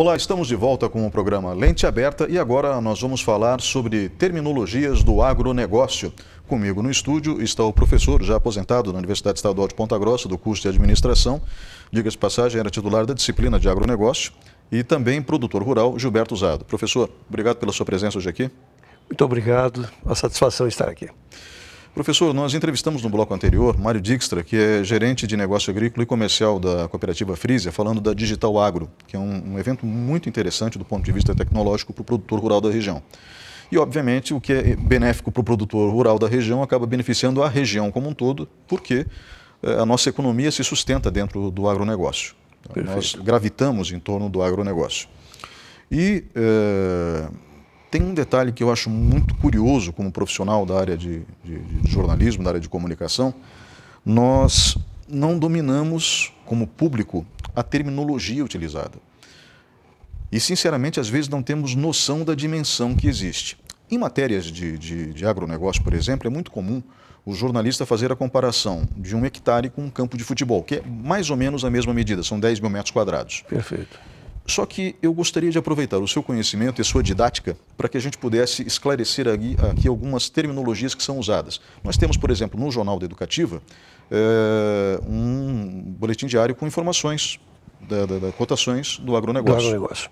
Olá, estamos de volta com o programa Lente Aberta e agora nós vamos falar sobre terminologias do agronegócio. Comigo no estúdio está o professor, já aposentado na Universidade Estadual de Ponta Grossa, do curso de Administração, diga-se de passagem, era titular da disciplina de agronegócio, e também produtor rural, Gilberto Zado. Professor, obrigado pela sua presença hoje aqui. Muito obrigado, a satisfação é estar aqui. Professor, nós entrevistamos no bloco anterior Mário Dijkstra, que é gerente de negócio agrícola e comercial da cooperativa Frisia, falando da Digital Agro, que é um evento muito interessante do ponto de vista tecnológico para o produtor rural da região. E, obviamente, o que é benéfico para o produtor rural da região acaba beneficiando a região como um todo, porque a nossa economia se sustenta dentro do agronegócio. Perfeito. Nós gravitamos em torno do agronegócio. E tem um detalhe que eu acho muito curioso como profissional da área de jornalismo, da área de comunicação. Nós não dominamos, como público, a terminologia utilizada. E, sinceramente, às vezes não temos noção da dimensão que existe. Em matérias de agronegócio, por exemplo, é muito comum o jornalista fazer a comparação de um hectare com um campo de futebol, que é mais ou menos a mesma medida, são 10 mil metros quadrados. Perfeito. Só que eu gostaria de aproveitar o seu conhecimento e a sua didática para que a gente pudesse esclarecer aqui algumas terminologias que são usadas. Nós temos, por exemplo, no Jornal da Educativa, um boletim diário com informações das cotações do agronegócio.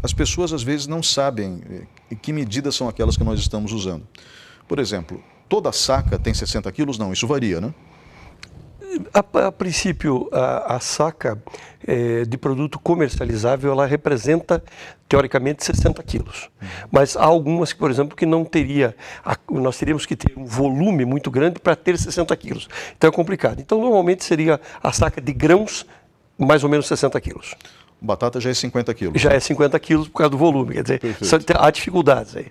As pessoas às vezes não sabem que medidas são aquelas que nós estamos usando. Por exemplo, toda saca tem 60 quilos? Não, isso varia, né? A princípio, a saca de produto comercializável, ela representa, teoricamente, 60 quilos. Mas há algumas, por exemplo, que não teria, nós teríamos que ter um volume muito grande para ter 60 quilos. Então é complicado. Então, normalmente, seria a saca de grãos, mais ou menos 60 quilos. Batata já é 50 quilos. Já é 50 quilos por causa do volume, quer dizer, há dificuldades aí.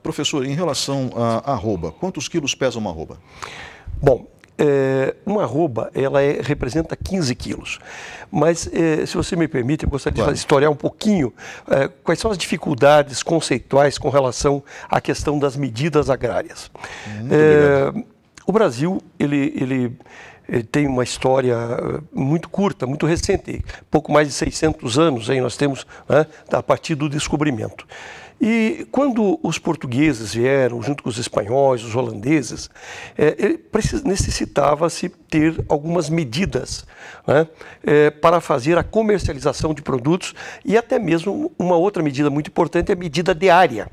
Professor, em relação à arroba, quantos quilos pesa uma arroba? Bom, uma arroba, ela representa 15 quilos. Mas, se você me permite, eu gostaria de historiar um pouquinho quais são as dificuldades conceituais com relação à questão das medidas agrárias. O Brasil, ele tem uma história muito curta, muito recente, pouco mais de 600 anos aí nós temos, né, a partir do descobrimento. E quando os portugueses vieram, junto com os espanhóis, os holandeses, necessitava-se ter algumas medidas, né, para fazer a comercialização de produtos e até mesmo uma outra medida muito importante é a medida de área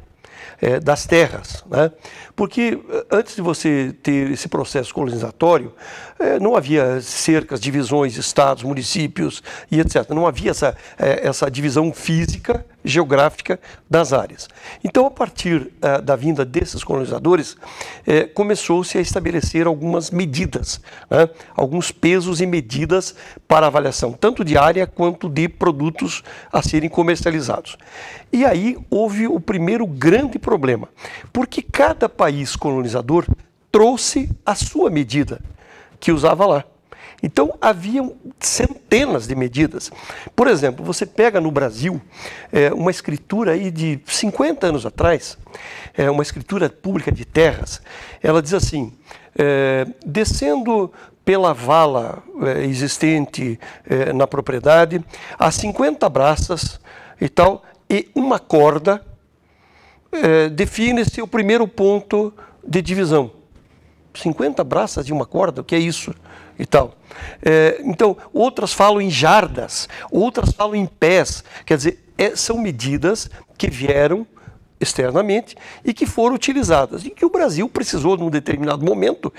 das terras, né? Porque antes de você ter esse processo colonizatório, não havia cercas, divisões, estados, municípios e etc. Não havia essa divisão física, geográfica das áreas. Então, a partir da vinda desses colonizadores, começou-se a estabelecer algumas medidas, né? Alguns pesos e medidas para avaliação, tanto de área quanto de produtos a serem comercializados. E aí houve o primeiro grande problema, porque cada país colonizador trouxe a sua medida que usava lá. Então, haviam centenas de medidas. Por exemplo, você pega no Brasil uma escritura aí de 50 anos atrás, uma escritura pública de terras, ela diz assim, descendo pela vala existente na propriedade, a 50 braças e tal, e uma corda, define-se o primeiro ponto de divisão. 50 braças de uma corda, o que é isso? E tal. Então, outras falam em jardas, outras falam em pés. Quer dizer, são medidas que vieram externamente e que foram utilizadas. E que o Brasil precisou, num determinado momento,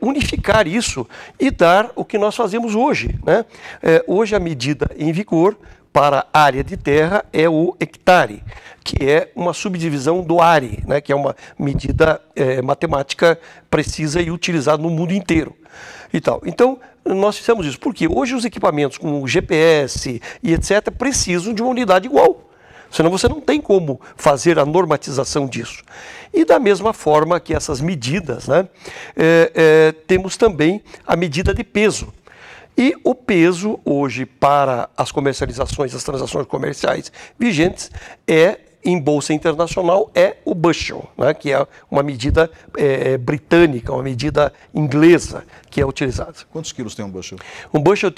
unificar isso e dar o que nós fazemos hoje, né? Hoje a medida em vigor para a área de terra é o hectare, que é uma subdivisão do ARE, né, que é uma medida matemática precisa e utilizada no mundo inteiro. E tal. Então, nós fizemos isso, porque hoje os equipamentos com GPS e etc. precisam de uma unidade igual. Senão você não tem como fazer a normatização disso. E da mesma forma que essas medidas, né, temos também a medida de peso. E o peso hoje para as comercializações, as transações comerciais vigentes é em bolsa internacional é o bushel, né, que é uma medida britânica, uma medida inglesa que é utilizada. Quantos quilos tem um bushel? Um bushel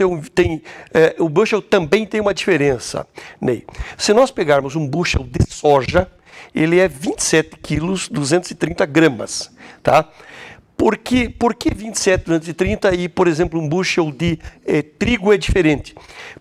o bushel também tem uma diferença, Ney. Se nós pegarmos um bushel de soja, ele é 27 quilos, 230 gramas, tá? Por que 27, 230 e, por exemplo, um bushel de trigo é diferente?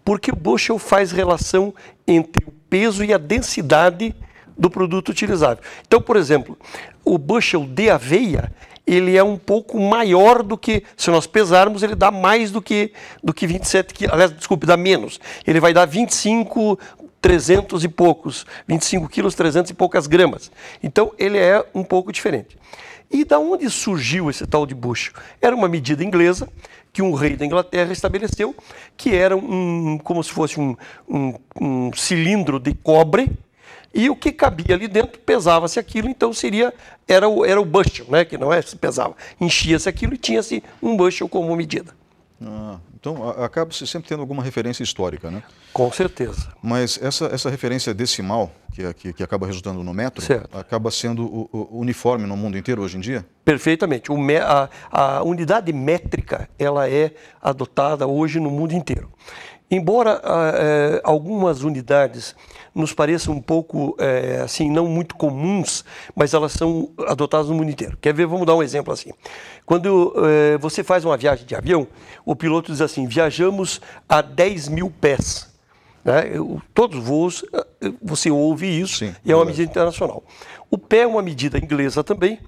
Porque o bushel faz relação entre o peso e a densidade do produto utilizável. Então, por exemplo, o bushel de aveia, ele é um pouco maior do que, se nós pesarmos, ele dá mais do que 27 quilos, aliás, desculpe, dá menos. Ele vai dar 25 300 e poucos, 25 quilos, 300 e poucas gramas. Então, ele é um pouco diferente. E da onde surgiu esse tal de bushel? Era uma medida inglesa que um rei da Inglaterra estabeleceu, que era como se fosse um cilindro de cobre, e o que cabia ali dentro pesava-se aquilo, então era o bushel, né, que não é se pesava, enchia-se aquilo e tinha-se um bushel como medida. Então acaba-se sempre tendo alguma referência histórica, né? Com certeza. Mas essa referência decimal, que acaba resultando no metro, certo, acaba sendo uniforme no mundo inteiro hoje em dia? Perfeitamente. A unidade métrica, ela é adotada hoje no mundo inteiro. Embora algumas unidades nos pareçam um pouco, assim, não muito comuns, mas elas são adotadas no mundo inteiro. Quer ver? Vamos dar um exemplo assim. Quando você faz uma viagem de avião, o piloto diz assim, viajamos a 10 mil pés. Né? Todos os voos, você ouve isso. Sim, e é uma medida internacional. O pé é uma medida inglesa também,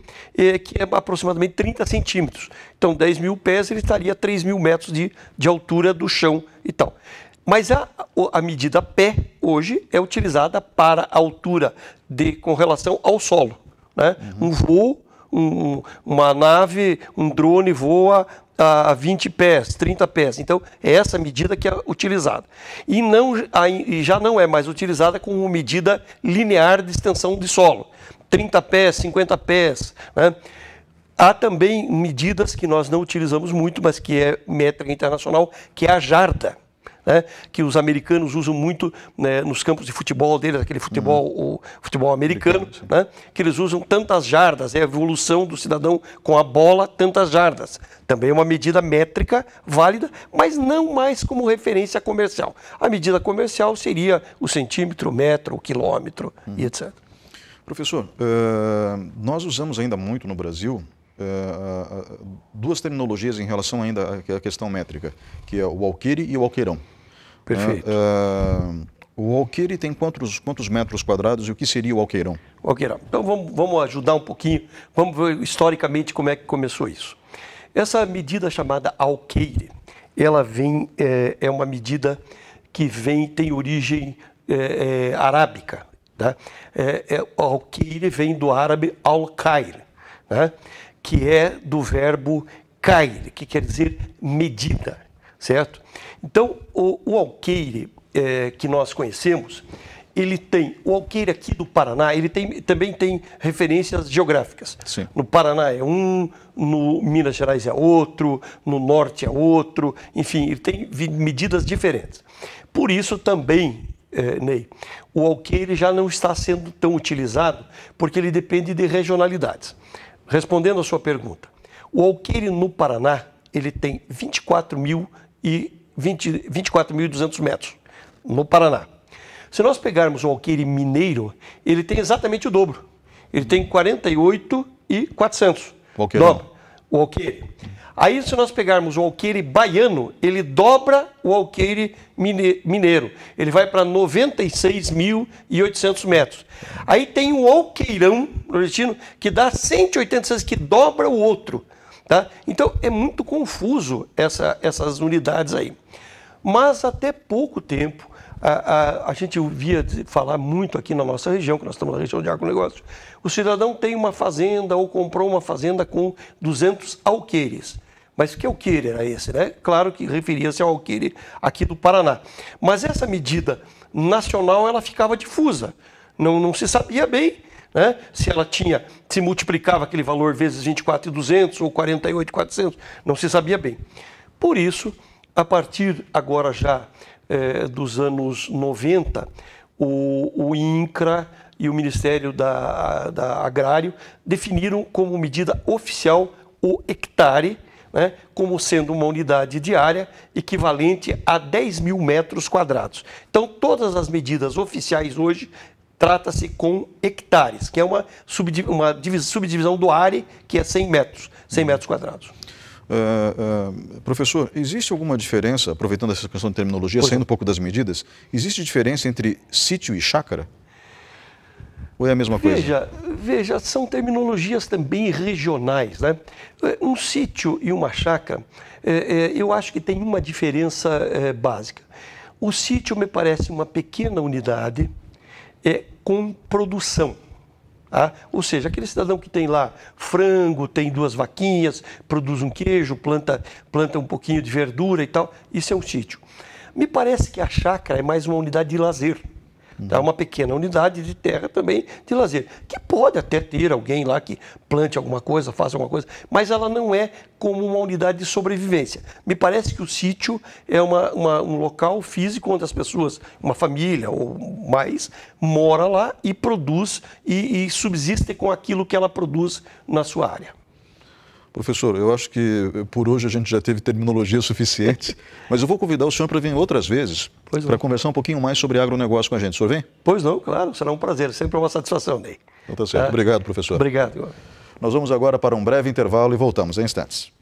que é aproximadamente 30 centímetros. Então, 10 mil pés, ele estaria a 3 mil metros de altura do chão e tal. Mas a medida pé, hoje, é utilizada para a altura com relação ao solo. Né? Um voo, uma nave, um drone voa a 20 pés, 30 pés. Então, é essa medida que é utilizada. E já não é mais utilizada como medida linear de extensão de solo. 30 pés, 50 pés. Né? Há também medidas que nós não utilizamos muito, mas que é métrica internacional, que é a jarda. Né, que os americanos usam muito, né, nos campos de futebol deles, aquele futebol, o futebol americano, né, que eles usam tantas jardas, é a evolução do cidadão com a bola, tantas jardas. Também é uma medida métrica válida, mas não mais como referência comercial. A medida comercial seria o centímetro, o metro, o quilômetro e etc. Professor, nós usamos ainda muito no Brasil duas terminologias em relação ainda à questão métrica, que é o alqueire e o alqueirão. Perfeito. O alqueire tem quantos metros quadrados e o que seria o alqueirão? O alqueirão. Então vamos ajudar um pouquinho, vamos ver historicamente como é que começou isso. Essa medida chamada alqueire, ela é uma medida que tem origem arábica. Tá? O alqueire vem do árabe al-khair, né? Que é do verbo cair, que quer dizer medida, certo? Então, o alqueire que nós conhecemos, o alqueire aqui do Paraná, ele também tem referências geográficas. Sim. No Paraná é um, no Minas Gerais é outro, no Norte é outro, enfim, ele tem medidas diferentes. Por isso também, Ney, o alqueire já não está sendo tão utilizado, porque ele depende de regionalidades. Respondendo à sua pergunta, o alqueire no Paraná, ele tem 24.200 metros no Paraná. Se nós pegarmos o alqueire mineiro, ele tem exatamente o dobro. Ele tem 48.400. Dobra o alqueire. Aí, se nós pegarmos o alqueire baiano, ele dobra o alqueire mineiro. Ele vai para 96.800 metros. Aí tem o alqueirão nordestino, que dá 186, que dobra o outro. Tá? Então, é muito confuso essas unidades aí. Mas, até pouco tempo, a gente ouvia falar muito aqui na nossa região, que nós estamos na região de agronegócio, o cidadão tem uma fazenda ou comprou uma fazenda com 200 alqueires. Mas que alqueire era esse, né? Claro que referia-se ao alqueire aqui do Paraná. Mas essa medida nacional, ela ficava difusa. Não se sabia bem, né? Se multiplicava aquele valor vezes 24.200 ou 48.400, não se sabia bem. Por isso, a partir agora já dos anos 90, o INCRA e o Ministério da Agrário definiram como medida oficial o hectare, né, como sendo uma unidade de área equivalente a 10 mil metros quadrados. Então, todas as medidas oficiais hoje trata-se com hectares, que é uma subdivisão do área, que é 100 metros quadrados. Professor, existe alguma diferença, aproveitando essa questão de terminologia, saindo um pouco das medidas, existe diferença entre sítio e chácara? Ou é a mesma coisa? Veja, são terminologias também regionais, né? Um sítio e uma chácara, eu acho que tem uma diferença básica. O sítio me parece uma pequena unidade com produção. Tá? Ou seja, aquele cidadão que tem lá frango, tem 2 vaquinhas, produz um queijo, planta um pouquinho de verdura e tal, isso é um sítio. Me parece que a chácara é mais uma unidade de lazer. Tá? Uma pequena unidade de terra também de lazer, que pode até ter alguém lá que plante alguma coisa, faça alguma coisa, mas ela não é como uma unidade de sobrevivência. Me parece que o sítio é um local físico onde as pessoas, uma família ou mais, mora lá e produz e subsiste com aquilo que ela produz na sua área. Professor, eu acho que por hoje a gente já teve terminologia suficiente, mas eu vou convidar o senhor para vir outras vezes para conversar um pouquinho mais sobre agronegócio com a gente. O senhor vem? Pois não, claro, será um prazer, sempre uma satisfação, Ney. Então tá certo. Obrigado, professor. Obrigado. Nós vamos agora para um breve intervalo e voltamos em instantes.